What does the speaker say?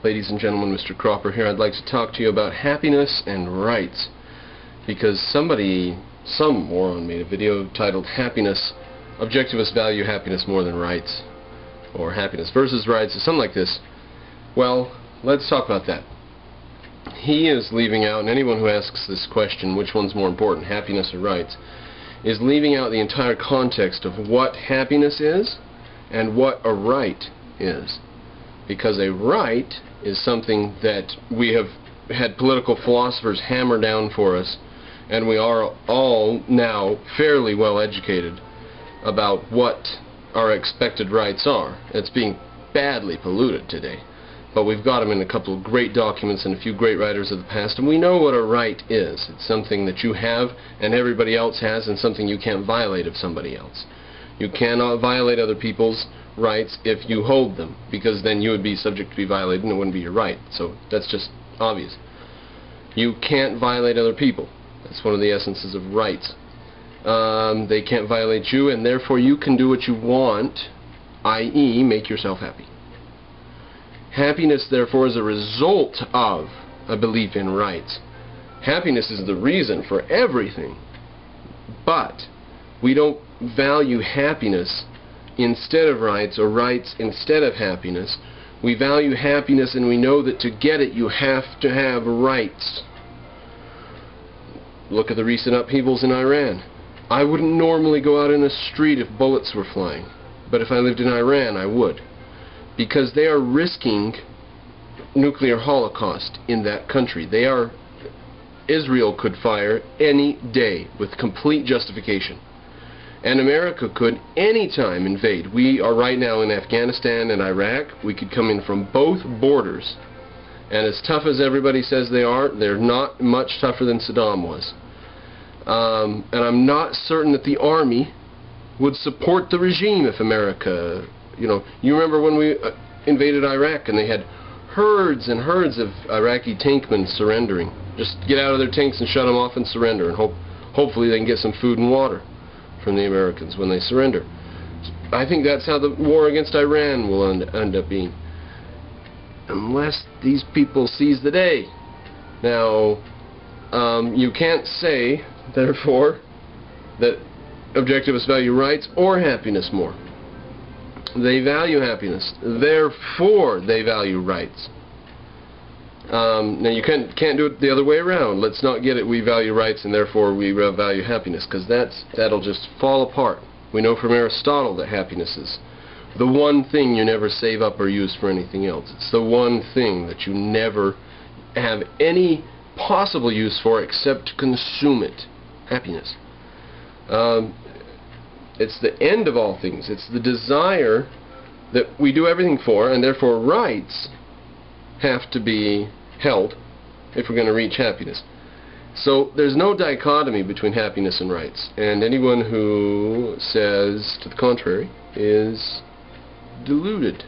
Ladies and gentlemen, Mr. Cropper here. I'd like to talk to you about happiness and rights, because some moron made a video titled Happiness, Objectivists Value Happiness More Than Rights, or Happiness versus Rights, or something like this. Well, let's talk about that. He is leaving out, and anyone who asks this question, which one's more important, happiness or rights, is leaving out the entire context of what happiness is and what a right is. Because a right is something that we have had political philosophers hammer down for us, and we are all now fairly well educated about what our expected rights are. It's being badly polluted today, but we've got them in a couple of great documents and a few great writers of the past, and we know what a right is. It's something that you have and everybody else has, and something you can't violate of somebody else. You cannot violate other people's rights if you hold them, because then you would be subject to be violated and it wouldn't be your right. So that's just obvious. You can't violate other people. That's one of the essences of rights. They can't violate you, and therefore you can do what you want, i.e. make yourself happy. Happiness, therefore, is a result of a belief in rights. Happiness is the reason for everything, but we don't value happiness instead of rights, or rights instead of happiness. We value happiness, and we know that to get it you have to have rights. Look at the recent upheavals in Iran. I wouldn't normally go out in the street if bullets were flying, but if I lived in Iran I would, because they are risking nuclear holocaust in that country. Israel could fire any day with complete justification. And America could anytime invade. We are right now in Afghanistan and Iraq. We could come in from both borders. And as tough as everybody says they are, they're not much tougher than Saddam was. And I'm not certain that the army would support the regime if America, you remember when we invaded Iraq and they had herds and herds of Iraqi tankmen surrendering. Just get out of their tanks and shut them off and surrender, and hopefully they can get some food and water from the Americans when they surrender. I think that's how the war against Iran will end up being, unless these people seize the day. Now, you can't say, therefore, that objectivists value rights or happiness more. They value happiness, therefore they value rights. Now you can't do it the other way around. Let's not get it we value rights and therefore we value happiness, because that'll just fall apart. We know from Aristotle that happiness is the one thing you never save up or use for anything else. It's the one thing that you never have any possible use for except to consume it. Happiness. It's the end of all things. It's the desire that we do everything for, and therefore rights have to be held if we're going to reach happiness. So there's no dichotomy between happiness and rights, and anyone who says to the contrary is deluded.